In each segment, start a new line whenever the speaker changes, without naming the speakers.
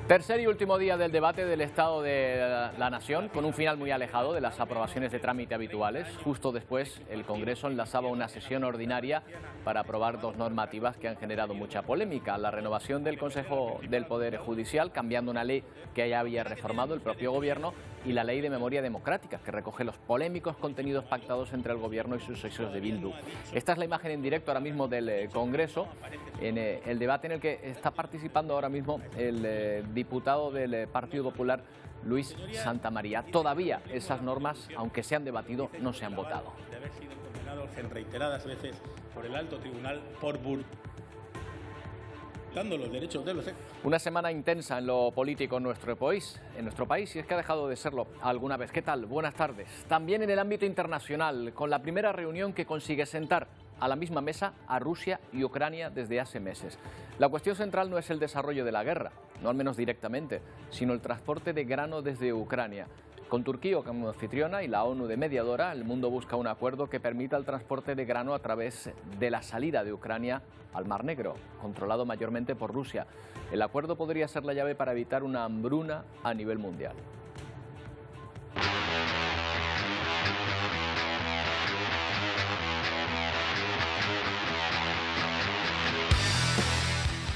Tercer y último día del debate del Estado de la Nación, con un final muy alejado de las aprobaciones de trámite habituales. Justo después, el Congreso enlazaba una sesión ordinaria para aprobar dos normativas que han generado mucha polémica. La renovación del Consejo del Poder Judicial, cambiando una ley que ya había reformado el propio Gobierno, y la Ley de Memoria Democrática, que recoge los polémicos contenidos pactados entre el Gobierno y sus socios de Bildu. Esta es la imagen en directo ahora mismo del Congreso, en el debate en el que está participando ahora mismo el diputado del Partido Popular, Luis Santamaría. Todavía esas normas, aunque se han debatido, no se han votado.
De haber sido condenados en reiteradas veces por el alto tribunal por dando los derechos de los...
Una semana intensa en lo político en nuestro país, y es que ha dejado de serlo alguna vez. ¿Qué tal? Buenas tardes. También en el ámbito internacional, con la primera reunión que consigue sentar a la misma mesa a Rusia y Ucrania desde hace meses. La cuestión central no es el desarrollo de la guerra, no al menos directamente, sino el transporte de grano desde Ucrania. Con Turquía como anfitriona y la ONU de mediadora, el mundo busca un acuerdo que permita el transporte de grano a través de la salida de Ucrania al Mar Negro, controlado mayormente por Rusia. El acuerdo podría ser la llave para evitar una hambruna a nivel mundial.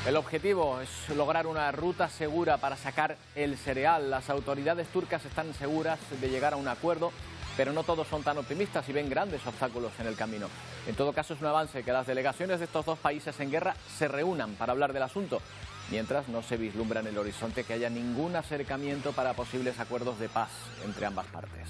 El objetivo es lograr una ruta segura para sacar el cereal. Las autoridades turcas están seguras de llegar a un acuerdo, pero no todos son tan optimistas y ven grandes obstáculos en el camino. En todo caso, es un avance que las delegaciones de estos dos países en guerra se reúnan para hablar del asunto, mientras no se vislumbra en el horizonte que haya ningún acercamiento para posibles acuerdos de paz entre ambas partes.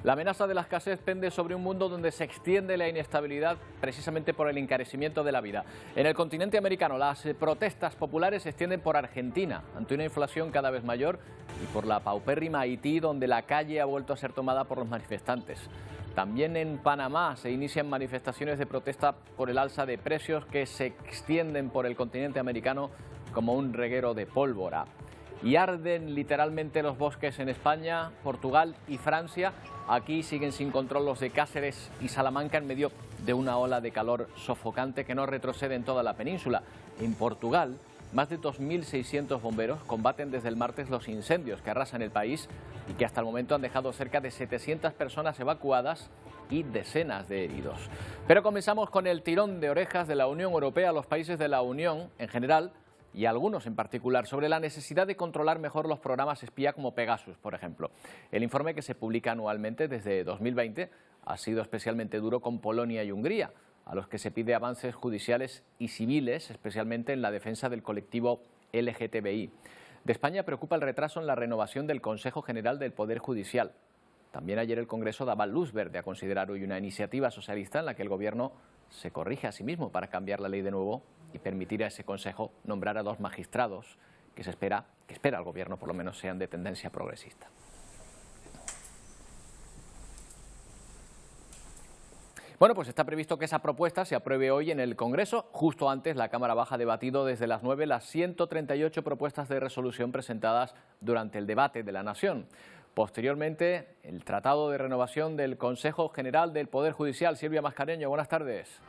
La amenaza de la escasez pende sobre un mundo donde se extiende la inestabilidad precisamente por el encarecimiento de la vida. En el continente americano, las protestas populares se extienden por Argentina, ante una inflación cada vez mayor, y por la paupérrima Haití, donde la calle ha vuelto a ser tomada por los manifestantes. También en Panamá se inician manifestaciones de protesta por el alza de precios que se extienden por el continente americano como un reguero de pólvora. Y arden literalmente los bosques en España, Portugal y Francia. Aquí siguen sin control los de Cáceres y Salamanca en medio de una ola de calor sofocante que no retrocede en toda la península. En Portugal, más de 2.600 bomberos combaten desde el martes los incendios que arrasan el país y que hasta el momento han dejado cerca de 700 personas evacuadas y decenas de heridos. Pero comenzamos con el tirón de orejas de la Unión Europea a los países de la Unión en general, y algunos en particular, sobre la necesidad de controlar mejor los programas espía como Pegasus, por ejemplo. El informe, que se publica anualmente desde 2020, ha sido especialmente duro con Polonia y Hungría, a los que se pide avances judiciales y civiles, especialmente en la defensa del colectivo LGTBI. De España preocupa el retraso en la renovación del Consejo General del Poder Judicial. También ayer el Congreso daba luz verde a considerar hoy una iniciativa socialista en la que el Gobierno se corrige a sí mismo para cambiar la ley de nuevo y permitir a ese Consejo nombrar a dos magistrados que espera el Gobierno por lo menos sean de tendencia progresista. Bueno, pues está previsto que esa propuesta se apruebe hoy en el Congreso. Justo antes, la Cámara Baja ha debatido desde las 9 las 138 propuestas de resolución presentadas durante el debate de la Nación. Posteriormente, el Tratado de Renovación del Consejo General del Poder Judicial. Silvia Mascareño, buenas tardes.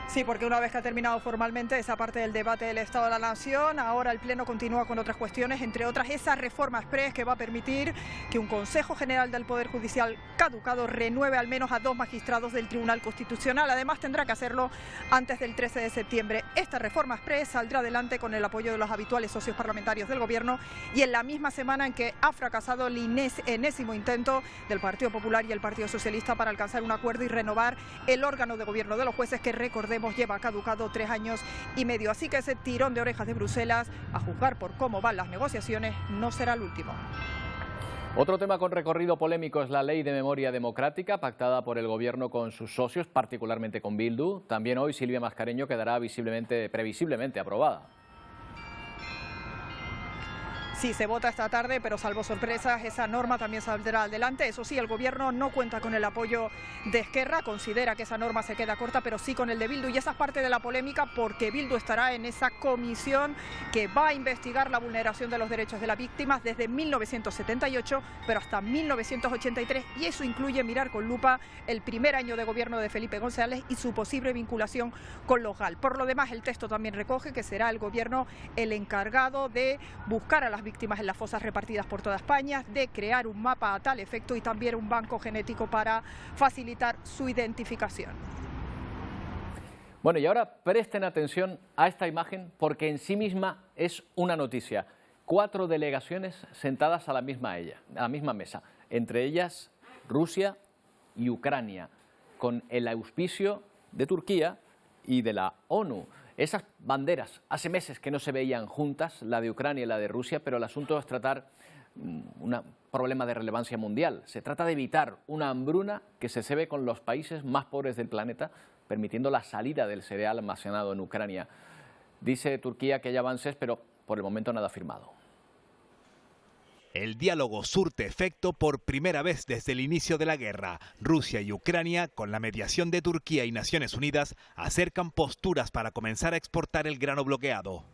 Sí, porque una vez que ha terminado formalmente esa parte del debate del Estado de la Nación, ahora el Pleno continúa con otras cuestiones, entre otras esa reforma exprés que va a permitir que un Consejo General del Poder Judicial caducado renueve al menos a dos magistrados del Tribunal Constitucional. Además, tendrá que hacerlo antes del 13 de septiembre. Esta reforma exprés saldrá adelante con el apoyo de los habituales socios parlamentarios del Gobierno y en la misma semana en que ha fracasado el enésimo intento del Partido Popular y el Partido Socialista para alcanzar un acuerdo y renovar el órgano de gobierno de los jueces, que recordemos lleva caducado 3 años y medio. Así que ese tirón de orejas de Bruselas, a juzgar por cómo van las negociaciones, no será el último.
Otro tema con recorrido polémico es la Ley de Memoria Democrática, pactada por el Gobierno con sus socios, particularmente con Bildu. También hoy Silvia Mascareño quedará previsiblemente aprobada.
Sí, se vota esta tarde, pero salvo sorpresas, esa norma también saldrá adelante. Eso sí, el gobierno no cuenta con el apoyo de Esquerra, considera que esa norma se queda corta, pero sí con el de Bildu. Y esa es parte de la polémica porque Bildu estará en esa comisión que va a investigar la vulneración de los derechos de las víctimas desde 1978, pero hasta 1983. Y eso incluye mirar con lupa el primer año de gobierno de Felipe González y su posible vinculación con los GAL. Por lo demás, el texto también recoge que será el gobierno el encargado de buscar a las víctimas en las fosas repartidas por toda España, de crear un mapa a tal efecto y también un banco genético para facilitar su identificación.
Bueno, y ahora presten atención a esta imagen porque en sí misma es una noticia. 4 delegaciones sentadas a la misma mesa, entre ellas Rusia y Ucrania, con el auspicio de Turquía y de la ONU. Esas banderas hace meses que no se veían juntas, la de Ucrania y la de Rusia, pero el asunto es tratar un problema de relevancia mundial. Se trata de evitar una hambruna que se cebe con los países más pobres del planeta, permitiendo la salida del cereal almacenado en Ucrania. Dice Turquía que hay avances, pero por el momento nada firmado.
El diálogo surte efecto por primera vez desde el inicio de la guerra. Rusia y Ucrania, con la mediación de Turquía y Naciones Unidas, acercan posturas para comenzar a exportar el grano bloqueado.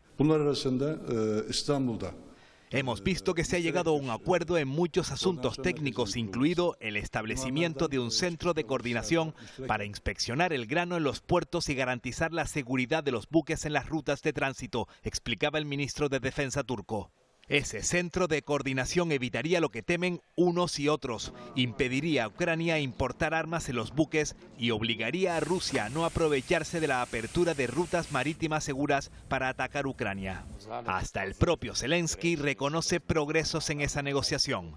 Hemos visto que se ha llegado a un acuerdo en muchos asuntos técnicos, incluido el establecimiento de un centro de coordinación para inspeccionar el grano en los puertos y garantizar la seguridad de los buques en las rutas de tránsito, explicaba el ministro de Defensa turco. Ese centro de coordinación evitaría lo que temen unos y otros, impediría a Ucrania importar armas en los buques y obligaría a Rusia a no aprovecharse de la apertura de rutas marítimas seguras para atacar Ucrania. Hasta el propio Zelensky reconoce progresos en esa negociación.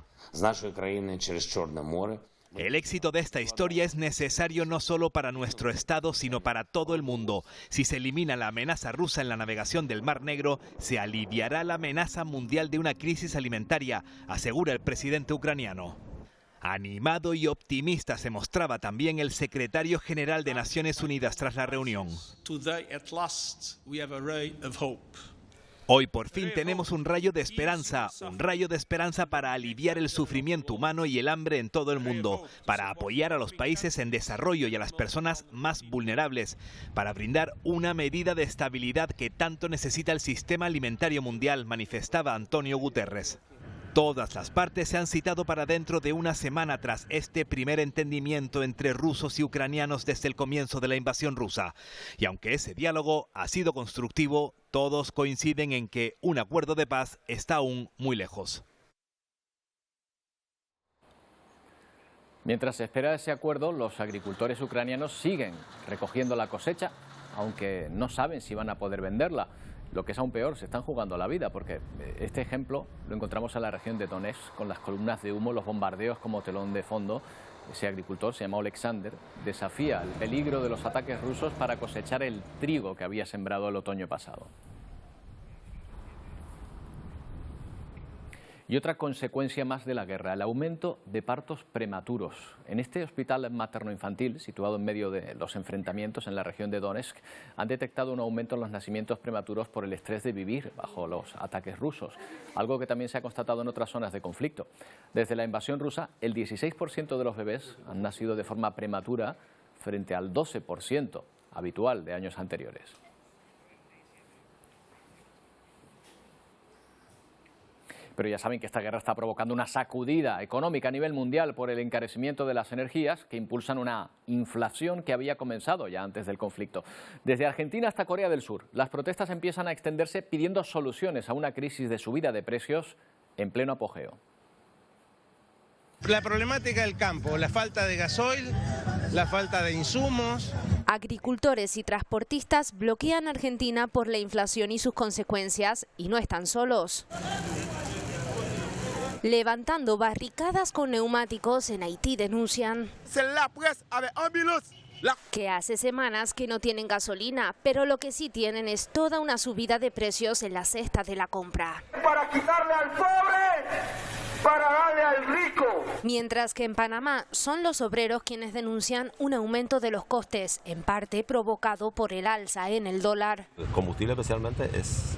El éxito de esta historia es necesario no solo para nuestro Estado, sino para todo el mundo. Si se elimina la amenaza rusa en la navegación del Mar Negro, se aliviará la amenaza mundial de una crisis alimentaria, asegura el presidente ucraniano. Animado y optimista se mostraba también el secretario general de Naciones Unidas tras la reunión. Hoy por fin tenemos un rayo de esperanza para aliviar el sufrimiento humano y el hambre en todo el mundo, para apoyar a los países en desarrollo y a las personas más vulnerables, para brindar una medida de estabilidad que tanto necesita el sistema alimentario mundial, manifestaba Antonio Guterres. Todas las partes se han citado para dentro de una semana tras este primer entendimiento entre rusos y ucranianos desde el comienzo de la invasión rusa. Y aunque ese diálogo ha sido constructivo, todos coinciden en que un acuerdo de paz está aún muy lejos.
Mientras se espera ese acuerdo, los agricultores ucranianos siguen recogiendo la cosecha, aunque no saben si van a poder venderla. Lo que es aún peor, se están jugando la vida, porque este ejemplo lo encontramos en la región de Donetsk, con las columnas de humo, los bombardeos como telón de fondo. Ese agricultor, se llama Alexander, desafía el peligro de los ataques rusos para cosechar el trigo que había sembrado el otoño pasado. Y otra consecuencia más de la guerra, el aumento de partos prematuros. En este hospital materno-infantil, situado en medio de los enfrentamientos en la región de Donetsk, han detectado un aumento en los nacimientos prematuros por el estrés de vivir bajo los ataques rusos, algo que también se ha constatado en otras zonas de conflicto. Desde la invasión rusa, el 16% de los bebés han nacido de forma prematura frente al 12% habitual de años anteriores. Pero ya saben que esta guerra está provocando una sacudida económica a nivel mundial por el encarecimiento de las energías que impulsan una inflación que había comenzado ya antes del conflicto. Desde Argentina hasta Corea del Sur, las protestas empiezan a extenderse pidiendo soluciones a una crisis de subida de precios en pleno apogeo.
La problemática del campo, la falta de gasoil, la falta de insumos.
Agricultores y transportistas bloquean Argentina por la inflación y sus consecuencias, y no están solos. Levantando barricadas con neumáticos, en Haití denuncian que hace semanas que no tienen gasolina, pero lo que sí tienen es toda una subida de precios en la cesta de la compra.
Para quitarle al pobre, para darle al rico.
Mientras que en Panamá son los obreros quienes denuncian un aumento de los costes, en parte provocado por el alza en el dólar.
El combustible especialmente es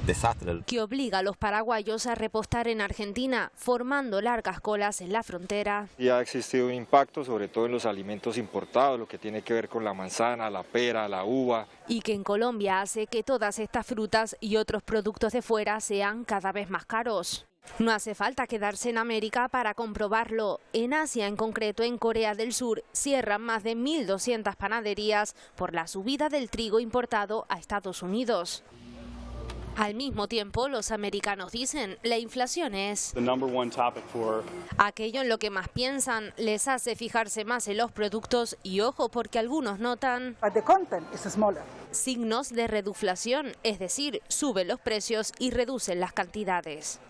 desastre.
Que obliga a los paraguayos a repostar en Argentina, formando largas colas en la frontera.
Ya ha existido un impacto, sobre todo en los alimentos importados, lo que tiene que ver con la manzana, la pera, la uva.
Y que en Colombia hace que todas estas frutas y otros productos de fuera sean cada vez más caros. No hace falta quedarse en América para comprobarlo. En Asia, en concreto en Corea del Sur, cierran más de 1.200 panaderías por la subida del trigo importado a Estados Unidos. Al mismo tiempo, los americanos dicen, la inflación es aquello en lo que más piensan, les hace fijarse más en los productos y ojo porque algunos notan signos de reduflación, es decir, suben los precios y reducen las cantidades.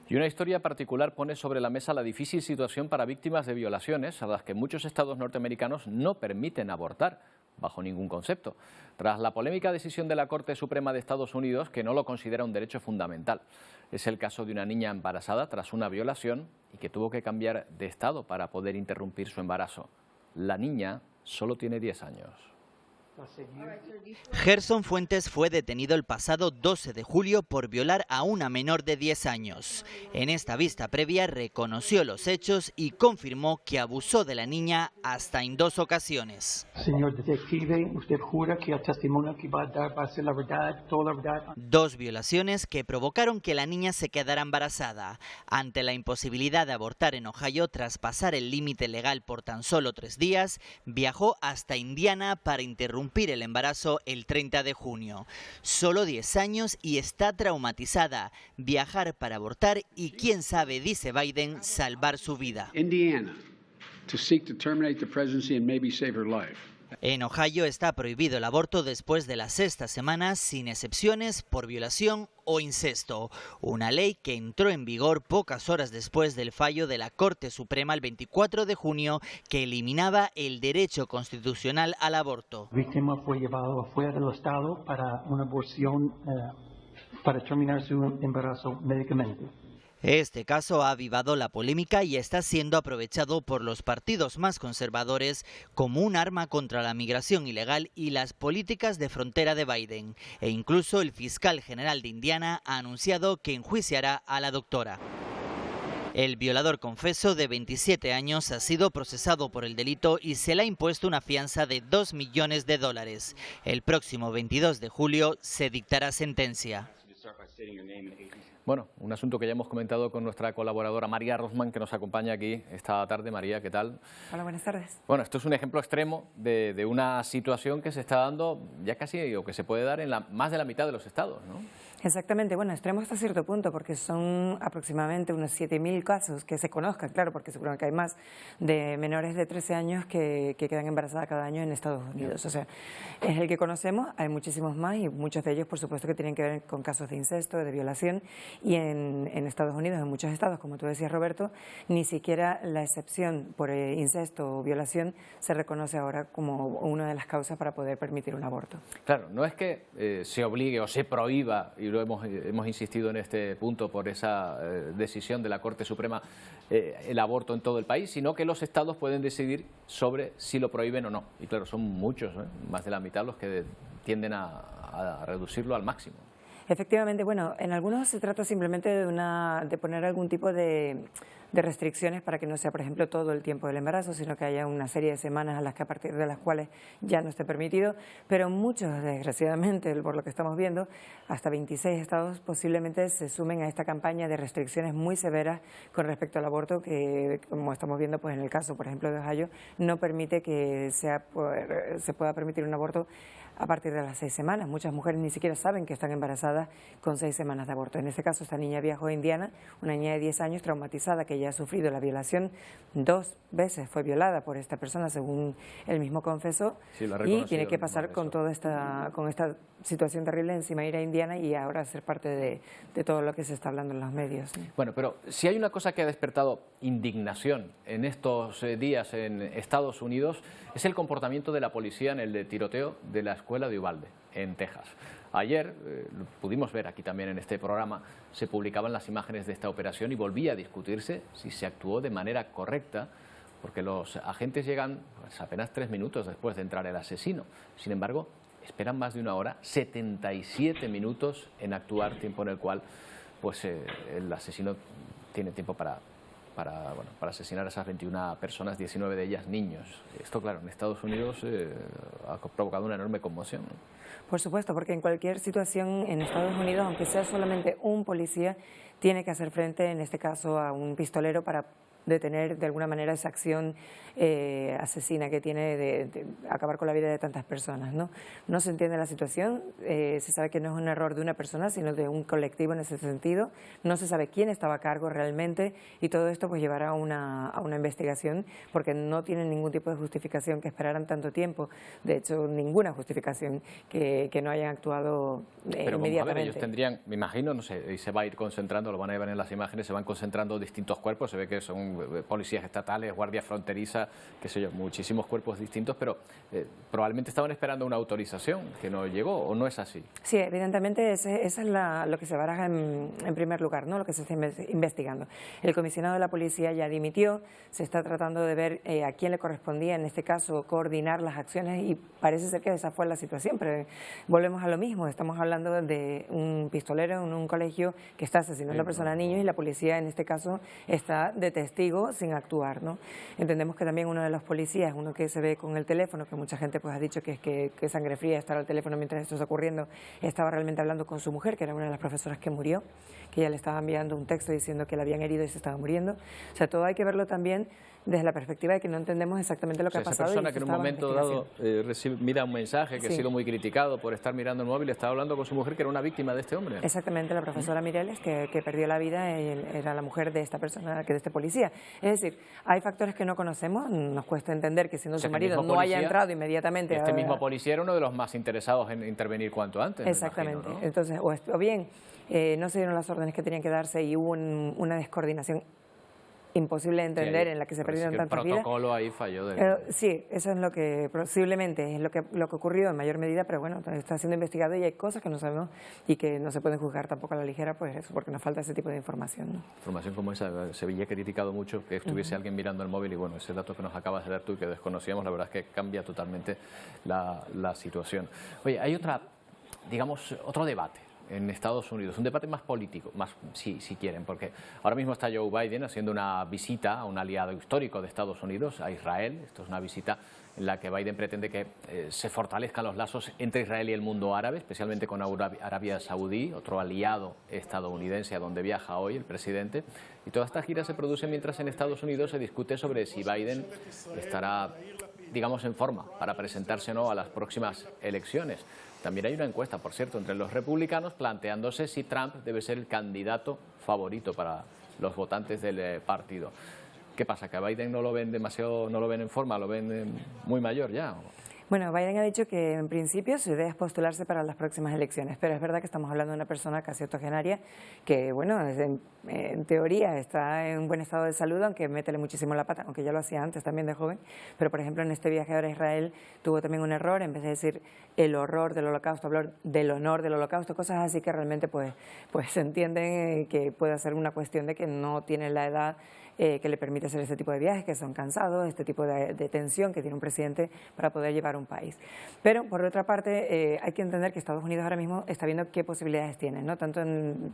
Y una historia particular pone sobre la mesa la difícil situación para víctimas de violaciones a las que muchos estados norteamericanos no permiten abortar bajo ningún concepto, tras la polémica decisión de la Corte Suprema de Estados Unidos que no lo considera un derecho fundamental. Es el caso de una niña embarazada tras una violación y que tuvo que cambiar de estado para poder interrumpir su embarazo. La niña solo tiene 10 años.
Gerson Fuentes fue detenido el pasado 12 de julio por violar a una menor de 10 años. En esta vista previa reconoció los hechos y confirmó que abusó de la niña hasta en 2 ocasiones.
Señor detective, ¿usted jura que el testimonio que va a dar va a ser la verdad, toda la verdad?
2 violaciones que provocaron que la niña se quedara embarazada. Ante la imposibilidad de abortar en Ohio tras pasar el límite legal por tan solo 3 días, viajó hasta Indiana para interrumpir el embarazo el 30 de junio. Solo 10 años y está traumatizada. Viajar para abortar y quién sabe, dice Biden, salvar su vida.
Indiana, to seek to terminate the presidency and maybe save her life.
En Ohio está prohibido el aborto después de la 6ª semana, sin excepciones por violación o incesto. Una ley que entró en vigor pocas horas después del fallo de la Corte Suprema el 24 de junio que eliminaba el derecho constitucional al aborto.
La víctima fue llevado afuera del estado para una aborción, para terminar su embarazo médicamente.
Este caso ha avivado la polémica y está siendo aprovechado por los partidos más conservadores como un arma contra la migración ilegal y las políticas de frontera de Biden. E incluso el fiscal general de Indiana ha anunciado que enjuiciará a la doctora. El violador confeso de 27 años ha sido procesado por el delito y se le ha impuesto una fianza de $2 millones. El próximo 22 de julio se dictará sentencia.
Bueno, un asunto que ya hemos comentado con nuestra colaboradora María Rosman, que nos acompaña aquí esta tarde. María, ¿qué tal?
Hola, buenas tardes.
Bueno, esto es un ejemplo extremo de una situación que se está dando ya casi, o que se puede dar en más de la mitad de los estados, ¿no?
Exactamente, bueno, extremo hasta cierto punto, porque son aproximadamente unos 7.000 casos que se conozcan, claro, porque seguro que hay más, de menores de 13 años que quedan embarazadas cada año en Estados Unidos. O sea, es el que conocemos, hay muchísimos más y muchos de ellos, por supuesto, que tienen que ver con casos de incesto, de violación, y en Estados Unidos, en muchos estados, como tú decías, Roberto, ni siquiera la excepción por incesto o violación se reconoce ahora como una de las causas para poder permitir un aborto.
Claro, no es que se obligue o se prohíba, y lo hemos insistido en este punto por esa decisión de la Corte Suprema, el aborto en todo el país, sino que los estados pueden decidir sobre si lo prohíben o no. Y claro, son muchos, más de la mitad los que tienden a reducirlo al máximo.
Efectivamente, bueno, en algunos se trata simplemente de poner algún tipo de restricciones para que no sea, por ejemplo, todo el tiempo del embarazo, sino que haya una serie de semanas a partir de las cuales ya no esté permitido, pero muchos, desgraciadamente, por lo que estamos viendo, hasta 26 estados posiblemente se sumen a esta campaña de restricciones muy severas con respecto al aborto, que, como estamos viendo, pues en el caso, por ejemplo, de Ohio, no permite que se pueda permitir un aborto a partir de las 6 semanas. Muchas mujeres ni siquiera saben que están embarazadas con 6 semanas de aborto. En este caso, esta niña viajó a Indiana, una niña de 10 años traumatizada que ya ha sufrido la violación 2 veces, fue violada por esta persona, según él mismo confesó, sí, y tiene que pasar con toda esta situación terrible encima, ir a Indiana y ahora ser parte de todo lo que se está hablando en los medios.
Bueno, pero si hay una cosa que ha despertado indignación en estos días en Estados Unidos, es el comportamiento de la policía en el tiroteo de la escuela de Uvalde, en Texas. Ayer, pudimos ver aquí también en este programa, se publicaban las imágenes de esta operación y volvía a discutirse si se actuó de manera correcta, porque los agentes llegan pues, apenas 3 minutos después de entrar el asesino. Sin embargo, esperan más de una hora, 77 minutos en actuar, tiempo en el cual pues, el asesino tiene tiempo para asesinar a esas 21 personas, 19 de ellas niños. Esto, claro, en Estados Unidos ha provocado una enorme conmoción, ¿no?
Por supuesto, porque en cualquier situación en Estados Unidos, aunque sea solamente un policía, tiene que hacer frente, en este caso, a un pistolero para detener de alguna manera esa acción asesina que tiene de acabar con la vida de tantas personas, ¿no? No se entiende la situación, se sabe que no es un error de una persona, sino de un colectivo en ese sentido, no se sabe quién estaba a cargo realmente y todo esto pues llevará a una investigación porque no tienen ningún tipo de justificación que esperaran tanto tiempo, de hecho ninguna justificación que no hayan actuado
Pero
inmediatamente.
Vamos a ver, ellos tendrían, me imagino, no sé, y se va a ir concentrando, lo van a ver en las imágenes, se van concentrando distintos cuerpos, se ve que son policías estatales, guardia fronteriza, qué sé yo, muchísimos cuerpos distintos, pero probablemente estaban esperando una autorización que no llegó, ¿o no es así?
Sí, evidentemente eso es lo que se baraja en primer lugar, ¿no? Lo que se está investigando. El comisionado de la policía ya dimitió, se está tratando de ver a quién le correspondía, en este caso, coordinar las acciones y parece ser que esa fue la situación, pero volvemos a lo mismo, estamos hablando de un pistolero en un colegio que está asesinando a personas, niños, y la policía en este caso está de testigo sin actuar, ¿no? Entendemos que también uno de los policías, uno que se ve con el teléfono, que mucha gente pues ha dicho que sangre fría estar al teléfono mientras esto está ocurriendo, estaba realmente hablando con su mujer, que era una de las profesoras que murió, que ella le estaba enviando un texto diciendo que la habían herido y se estaba muriendo. O sea, todo hay que verlo también desde la perspectiva de que no entendemos exactamente lo que ha pasado.
Esa persona que en un momento dado mira un mensaje que ha sido muy criticado por estar mirando el móvil, estaba hablando con su mujer que era una víctima de este hombre.
Exactamente, la profesora Mireles, que perdió la vida, era la mujer de esta persona, de este policía. Es decir, hay factores que no conocemos, nos cuesta entender que siendo su marido no haya entrado inmediatamente.
Este mismo policía era uno de los más interesados en intervenir cuanto antes.
Exactamente,
imagino, ¿no?
Entonces, o bien no se dieron las órdenes que tenían que darse y hubo una descoordinación imposible de entender, en la que se perdieron tantas vidas.
El protocolo ahí falló.
Sí, eso es lo que posiblemente es lo que ocurrió en mayor medida, pero bueno, está siendo investigado y hay cosas que no sabemos y que no se pueden juzgar tampoco a la ligera, pues eso, porque nos falta ese tipo de información, ¿no?
Información como esa, Sevilla ha criticado mucho que estuviese alguien mirando el móvil y bueno, ese dato que nos acabas de dar tú y que desconocíamos, la verdad es que cambia totalmente la situación. Oye, hay otro debate en Estados Unidos, un debate más político, si quieren, porque ahora mismo está Joe Biden haciendo una visita a un aliado histórico de Estados Unidos, a Israel. Esto es una visita en la que Biden pretende que se fortalezcan los lazos entre Israel y el mundo árabe, especialmente con Arabia Saudí, otro aliado estadounidense a donde viaja hoy el presidente. Y toda esta gira se produce mientras en Estados Unidos se discute sobre si Biden estará, digamos, en forma para presentarse o no a las próximas elecciones. También hay una encuesta, por cierto, entre los republicanos planteándose si Trump debe ser el candidato favorito para los votantes del partido. ¿Qué pasa? ¿Que a Biden no lo ven demasiado, no lo ven en forma, lo ven muy mayor ya?
Bueno, Biden ha dicho que en principio su idea es postularse para las próximas elecciones, pero es verdad que estamos hablando de una persona casi octogenaria que, bueno, en teoría está en buen estado de salud, aunque métele muchísimo la pata, aunque ya lo hacía antes también de joven, pero por ejemplo en este viaje ahora a Israel tuvo también un error, en vez de decir el horror del holocausto, hablar del honor del holocausto, cosas así que realmente pues se entienden que puede ser una cuestión de que no tiene la edad que le permite hacer este tipo de viajes, que son cansados, este tipo de tensión que tiene un presidente para poder llevar un país. Pero, por otra parte, hay que entender que Estados Unidos ahora mismo está viendo qué posibilidades tiene, ¿no? Tanto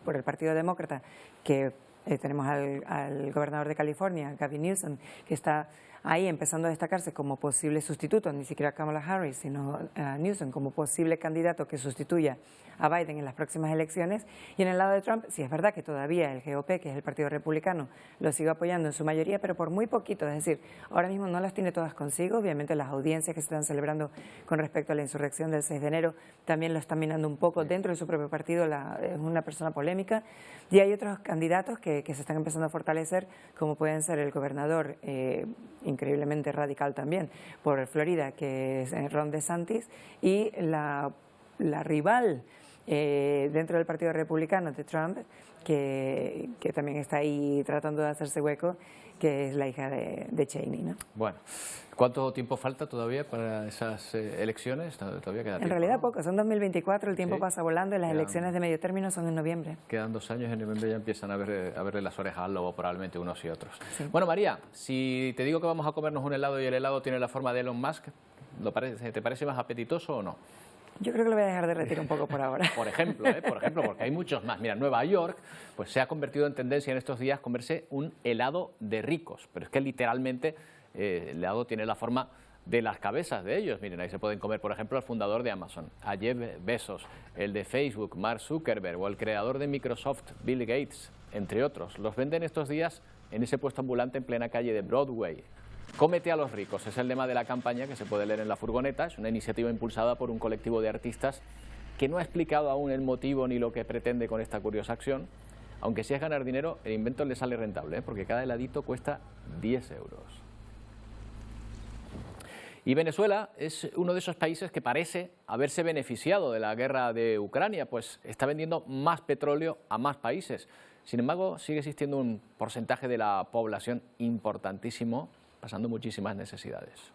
por el Partido Demócrata, que tenemos al gobernador de California, Gavin Newsom, que está ahí empezando a destacarse como posible sustituto, ni siquiera Kamala Harris, sino Newsom como posible candidato que sustituya a Biden en las próximas elecciones. Y en el lado de Trump, sí es verdad que todavía el GOP, que es el Partido Republicano, lo sigue apoyando en su mayoría, pero por muy poquito, es decir, ahora mismo no las tiene todas consigo. Obviamente las audiencias que se están celebrando con respecto a la insurrección del 6 de enero también lo están minando un poco dentro de su propio partido, es una persona polémica. Y hay otros candidatos que se están empezando a fortalecer, como pueden ser el gobernador, increíblemente radical también, por Florida, que es Ron DeSantis, y la rival dentro del Partido Republicano de Trump, que también está ahí tratando de hacerse hueco, que es la hija de Cheney, ¿no?
Bueno, ¿cuánto tiempo falta todavía para esas elecciones? Todavía queda tiempo,
en realidad
¿no?
Poco, son 2024, el tiempo pasa volando y las elecciones de medio término son en noviembre.
Quedan 2 años, en noviembre ya empiezan a verle las orejas al lobo, probablemente unos y otros. Sí. Bueno, María, si te digo que vamos a comernos un helado y el helado tiene la forma de Elon Musk, ¿te parece más apetitoso o no?
Yo creo que lo voy a dejar derretir un poco por ahora.
Por ejemplo, porque hay muchos más. Mira, Nueva York pues se ha convertido en tendencia en estos días comerse un helado de ricos, pero es que literalmente el helado tiene la forma de las cabezas de ellos. Miren, ahí se pueden comer, por ejemplo, al fundador de Amazon, a Jeff Bezos, el de Facebook, Mark Zuckerberg, o el creador de Microsoft, Bill Gates, entre otros. Los venden estos días en ese puesto ambulante en plena calle de Broadway. Cómete a los ricos, es el lema de la campaña que se puede leer en La Furgoneta. Es una iniciativa impulsada por un colectivo de artistas que no ha explicado aún el motivo ni lo que pretende con esta curiosa acción. Aunque si es ganar dinero, el invento le sale rentable, porque cada heladito cuesta 10 euros. Y Venezuela es uno de esos países que parece haberse beneficiado de la guerra de Ucrania, pues está vendiendo más petróleo a más países. Sin embargo, sigue existiendo un porcentaje de la población importantísimo, pasando muchísimas necesidades.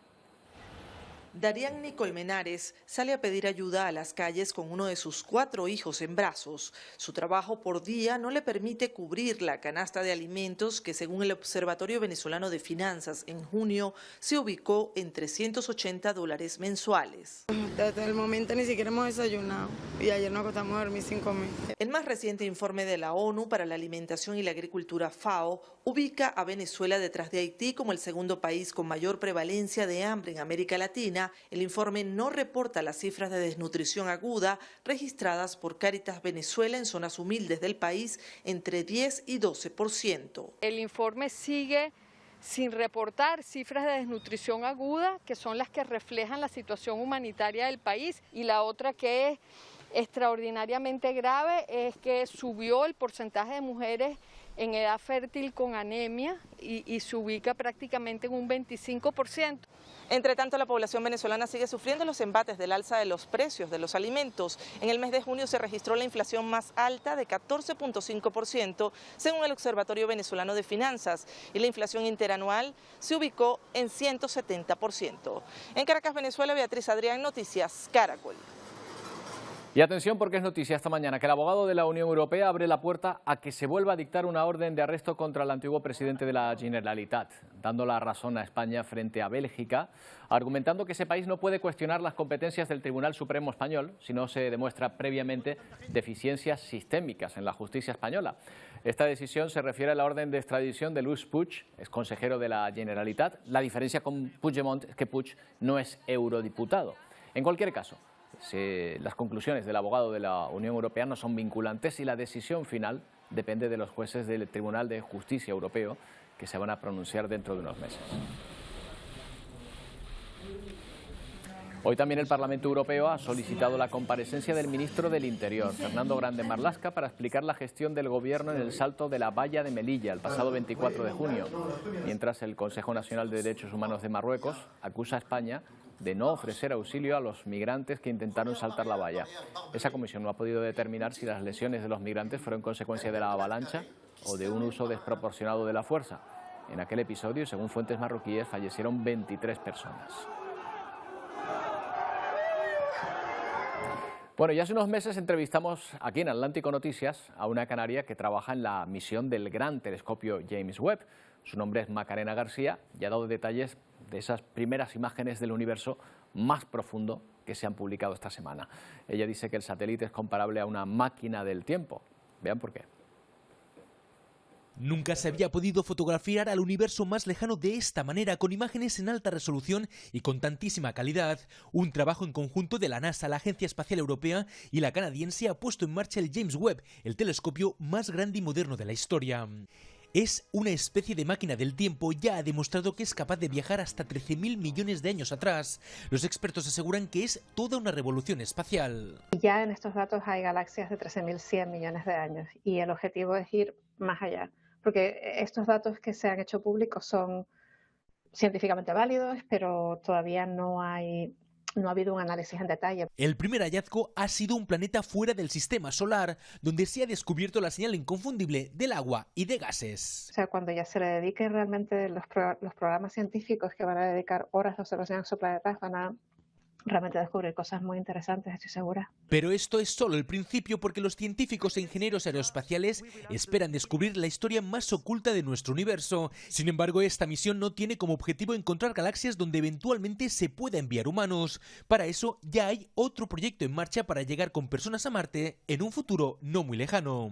Darianni Colmenares sale a pedir ayuda a las calles con uno de sus 4 hijos en brazos. Su trabajo por día no le permite cubrir la canasta de alimentos que, según el Observatorio Venezolano de Finanzas, en junio se ubicó en $380 mensuales.
Desde el momento ni siquiera hemos desayunado y ayer nos acostamos a dormir sin comer.
El más reciente informe de la ONU para la Alimentación y la Agricultura, FAO, ubica a Venezuela detrás de Haití como el segundo país con mayor prevalencia de hambre en América Latina. El informe no reporta las cifras de desnutrición aguda registradas por Cáritas Venezuela en zonas humildes del país, entre 10 y 12%.
El informe sigue sin reportar cifras de desnutrición aguda, que son las que reflejan la situación humanitaria del país, y la otra, que es extraordinariamente grave, es que subió el porcentaje de mujeres en edad fértil con anemia y se ubica prácticamente en un 25%.
Entre tanto, la población venezolana sigue sufriendo los embates del alza de los precios de los alimentos. En el mes de junio se registró la inflación más alta de 14.5%, según el Observatorio Venezolano de Finanzas, y la inflación interanual se ubicó en 170%. En Caracas, Venezuela, Beatriz Adrián, Noticias Caracol.
Y atención, porque es noticia esta mañana que el abogado de la Unión Europea abre la puerta a que se vuelva a dictar una orden de arresto contra el antiguo presidente de la Generalitat, dando la razón a España frente a Bélgica, argumentando que ese país no puede cuestionar las competencias del Tribunal Supremo Español si no se demuestra previamente deficiencias sistémicas en la justicia española. Esta decisión se refiere a la orden de extradición de Luis Puig, ex consejero de la Generalitat. La diferencia con Puigdemont es que Puig no es eurodiputado. En cualquier caso, las conclusiones del abogado de la Unión Europea no son vinculantes y la decisión final depende de los jueces del Tribunal de Justicia Europeo, que se van a pronunciar dentro de unos meses. Hoy también el Parlamento Europeo ha solicitado la comparecencia del ministro del Interior, Fernando Grande Marlaska, para explicar la gestión del gobierno en el salto de la valla de Melilla el pasado 24 de junio, mientras el Consejo Nacional de Derechos Humanos de Marruecos acusa a España de no ofrecer auxilio a los migrantes que intentaron saltar la valla. Esa comisión no ha podido determinar si las lesiones de los migrantes fueron consecuencia de la avalancha o de un uso desproporcionado de la fuerza. En aquel episodio, según fuentes marroquíes, fallecieron 23 personas. Bueno, ya hace unos meses entrevistamos aquí en Atlántico Noticias a una canaria que trabaja en la misión del gran telescopio James Webb. Su nombre es Macarena García y ha dado detalles de esas primeras imágenes del universo más profundo que se han publicado esta semana. Ella dice que el satélite es comparable a una máquina del tiempo. Vean por qué.
Nunca se había podido fotografiar al universo más lejano de esta manera, con imágenes en alta resolución y con tantísima calidad. Un trabajo en conjunto de la NASA, la Agencia Espacial Europea y la canadiense ha puesto en marcha el James Webb, el telescopio más grande y moderno de la historia. Es una especie de máquina del tiempo, ya ha demostrado que es capaz de viajar hasta 13.000 millones de años atrás. Los expertos aseguran que es toda una revolución espacial.
Ya en estos datos hay galaxias de 13.100 millones de años y el objetivo es ir más allá, porque estos datos que se han hecho públicos son científicamente válidos, pero todavía no ha habido un análisis en detalle.
El primer hallazgo ha sido un planeta fuera del sistema solar, donde se ha descubierto la señal inconfundible del agua y de gases.
O sea, cuando ya se le dediquen realmente los programas científicos que van a dedicar horas de observación a exoplanetas, van a realmente descubrir cosas muy interesantes, estoy segura.
Pero esto es solo el principio, porque los científicos e ingenieros aeroespaciales esperan descubrir la historia más oculta de nuestro universo. Sin embargo, esta misión no tiene como objetivo encontrar galaxias donde eventualmente se pueda enviar humanos. Para eso ya hay otro proyecto en marcha para llegar con personas a Marte en un futuro no muy lejano.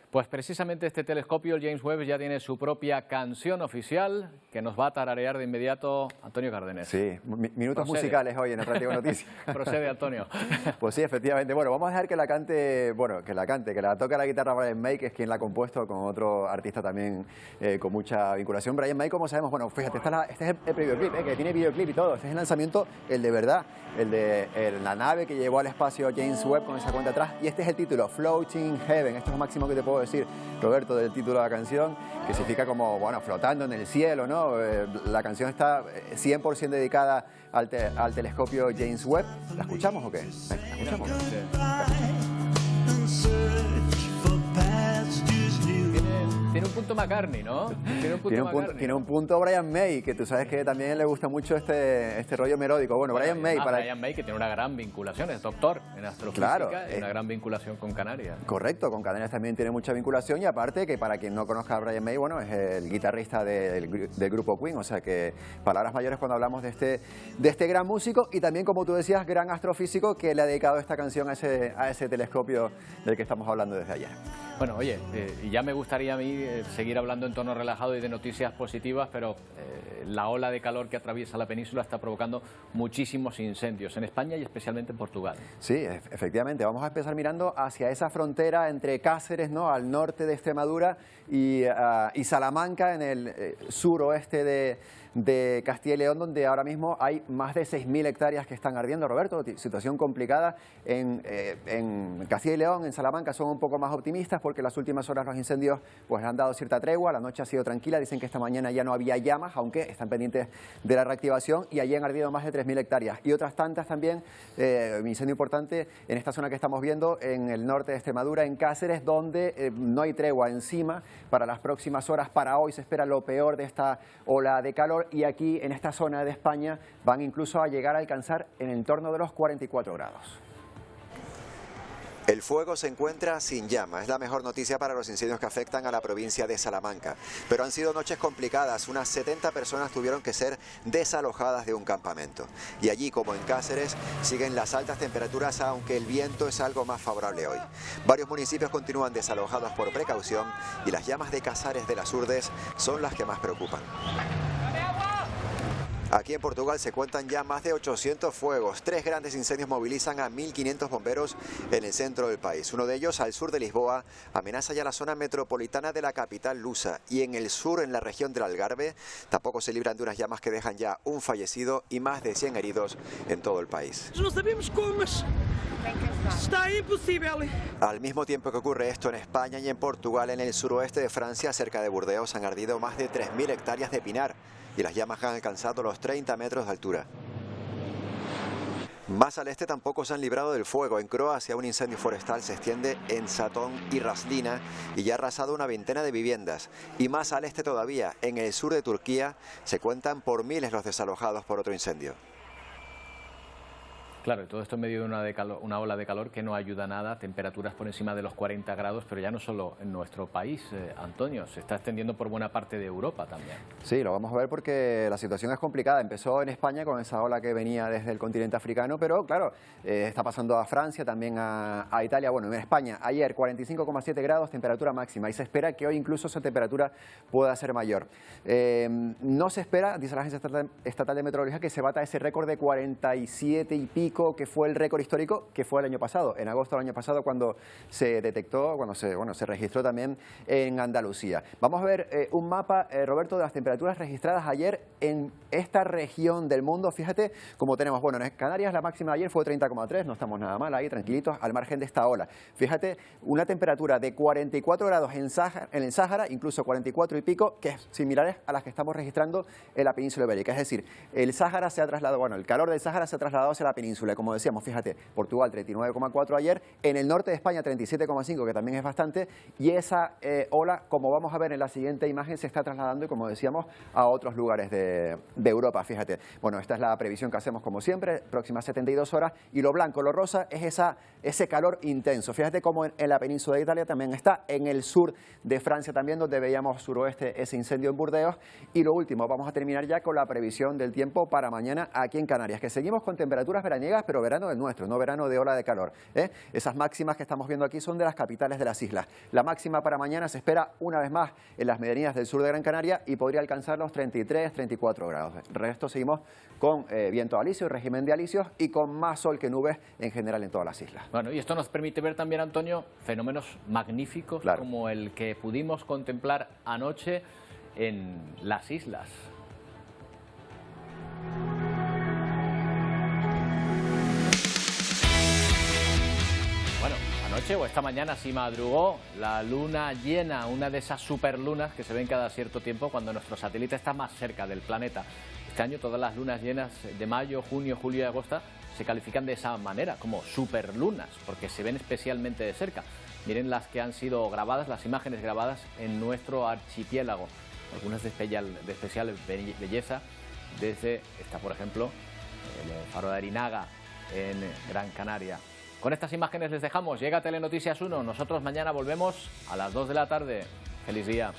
Pues precisamente este telescopio, el James Webb, ya tiene su propia canción oficial que nos va a tararear de inmediato Antonio Cárdenas.
Sí, minutos musicales hoy en Atractivo Noticias.
Procede, Antonio.
Pues sí, efectivamente. Bueno, vamos a dejar que la cante, que la toque la guitarra Brian May, que es quien la ha compuesto con otro artista también con mucha vinculación. Brian May, como sabemos, bueno, fíjate, este es el videoclip, que tiene videoclip y todo. Este es el lanzamiento, el de verdad, el de la nave que llevó al espacio James Webb con esa cuenta atrás. Y este es el título, Floating Heaven. Esto es lo máximo que te puedo decir, Roberto, del título de la canción, que significa como, bueno, flotando en el cielo, ¿no? La canción está 100% dedicada al telescopio James Webb. ¿La escuchamos o qué? Venga, ¿la escuchamos?
Tiene un punto McCartney, ¿no?
Tiene un punto Brian May, que tú sabes que también le gusta mucho este rollo melódico. Bueno, Brian May...
Brian May, que tiene una gran vinculación, es doctor en astrofísica,
claro,
y una gran vinculación con Canarias.
Correcto, con Canarias también tiene mucha vinculación, y aparte que para quien no conozca a Brian May, bueno, es el guitarrista del grupo Queen, o sea que palabras mayores cuando hablamos de este gran músico, y también, como tú decías, gran astrofísico que le ha dedicado esta canción a ese telescopio del que estamos hablando desde ayer.
Bueno, oye, y ya me gustaría a mí seguir hablando en tono relajado y de noticias positivas, pero la ola de calor que atraviesa la península está provocando muchísimos incendios en España y especialmente en Portugal.
Sí, efectivamente. Vamos a empezar mirando hacia esa frontera entre Cáceres, ¿no?, al norte de Extremadura, y Salamanca, en el suroeste de Castilla y León, donde ahora mismo hay más de 6.000 hectáreas que están ardiendo. Roberto, situación complicada en Castilla y León. En Salamanca son un poco más optimistas porque en las últimas horas los incendios pues han dado cierta tregua, la noche ha sido tranquila, dicen que esta mañana ya no había llamas, aunque están pendientes de la reactivación, y allí han ardido más de 3.000 hectáreas. Y otras tantas también, un incendio importante en esta zona que estamos viendo, en el norte de Extremadura, en Cáceres, donde no hay tregua encima para las próximas horas. Para hoy se espera lo peor de esta ola de calor, y aquí en esta zona de España van incluso a llegar a alcanzar en el entorno de los 44 grados.
El fuego se encuentra sin llama. Es la mejor noticia para los incendios que afectan a la provincia de Salamanca. Pero han sido noches complicadas. Unas 70 personas tuvieron que ser desalojadas de un campamento. Y allí, como en Cáceres, siguen las altas temperaturas, aunque el viento es algo más favorable hoy. Varios municipios continúan desalojados por precaución, y las llamas de Casares de las Urdes son las que más preocupan. Aquí en Portugal se cuentan ya más de 800 fuegos. 3 grandes incendios movilizan a 1.500 bomberos en el centro del país. Uno de ellos, al sur de Lisboa, amenaza ya la zona metropolitana de la capital lusa. Y en el sur, en la región del Algarve, tampoco se libran de unas llamas que dejan ya un fallecido y más de 100 heridos en todo el país.
No sabemos cómo, está imposible.
Al mismo tiempo que ocurre esto en España y en Portugal, en el suroeste de Francia, cerca de Burdeos, han ardido más de 3.000 hectáreas de pinar, y las llamas han alcanzado los 30 metros de altura. Más al este tampoco se han librado del fuego. En Croacia un incendio forestal se extiende en Satón y Raslina y ya ha arrasado una veintena de viviendas. Y más al este todavía, en el sur de Turquía, se cuentan por miles los desalojados por otro incendio.
Claro, y todo esto en medio de una ola de calor que no ayuda a nada, temperaturas por encima de los 40 grados, pero ya no solo en nuestro país, Antonio, se está extendiendo por buena parte de Europa también. Sí, lo vamos a ver porque la situación es complicada. Empezó en España con esa ola que venía desde el continente africano, pero claro, está pasando a Francia, también a Italia. Bueno, en España ayer 45,7 grados, temperatura máxima, y se espera que hoy incluso esa temperatura pueda ser mayor. No se espera, dice la Agencia Estatal de Meteorología, que se bata ese récord de 47 y pico, que fue el récord histórico, que fue el año pasado, en agosto del año pasado, cuando se detectó, cuando se registró también en Andalucía. Vamos a ver un mapa, Roberto, de las temperaturas registradas ayer en esta región del mundo. Fíjate cómo tenemos, bueno, en Canarias la máxima de ayer fue 30,3, no estamos nada mal ahí, tranquilitos, al margen de esta ola. Fíjate, una temperatura de 44 grados en el Sáhara, incluso 44 y pico, que es similares a las que estamos registrando en la península ibérica. Es decir, el Sáhara se ha trasladado, bueno, el calor del Sáhara se ha trasladado hacia la península.
península. Como decíamos, fíjate, Portugal 39,4 ayer, en el norte de España 37,5, que también es bastante, y esa ola, como vamos a ver en la siguiente imagen, se está trasladando, y como decíamos, a otros lugares de Europa, fíjate. Bueno, esta es la previsión que hacemos como siempre, próximas 72 horas, y lo blanco, lo rosa, es ese calor intenso. Fíjate cómo en la península de Italia también está, en el sur de Francia también, donde veíamos suroeste ese incendio en Burdeos. Y lo último, vamos a terminar ya con la previsión del tiempo para mañana aquí en Canarias, que seguimos con temperaturas veraniegas, pero verano del nuestro, no verano de ola de calor, ¿eh? Esas máximas que estamos viendo aquí son de las capitales de las islas. La máxima para mañana se espera una vez más en las medianías del sur de Gran Canaria y podría alcanzar los 33, 34 grados. El resto seguimos con viento alisio, régimen de alisios y con más sol que nubes en general en todas las islas.
Bueno, y esto nos permite ver también, Antonio, fenómenos magníficos como el que pudimos contemplar anoche en las islas. Bueno, anoche o esta mañana sí madrugó la luna llena, una de esas superlunas que se ven cada cierto tiempo cuando nuestro satélite está más cerca del planeta. Este año todas las lunas llenas de mayo, junio, julio y agosto se califican de esa manera, como superlunas, porque se ven especialmente de cerca. Miren las que han sido grabadas, las imágenes grabadas en nuestro archipiélago, algunas de especial belleza, desde esta, por ejemplo, el faro de Arinaga, en Gran Canaria. Con estas imágenes les dejamos. Llega Telenoticias 1. Nosotros mañana volvemos a las 2 de la tarde. ¡Feliz día!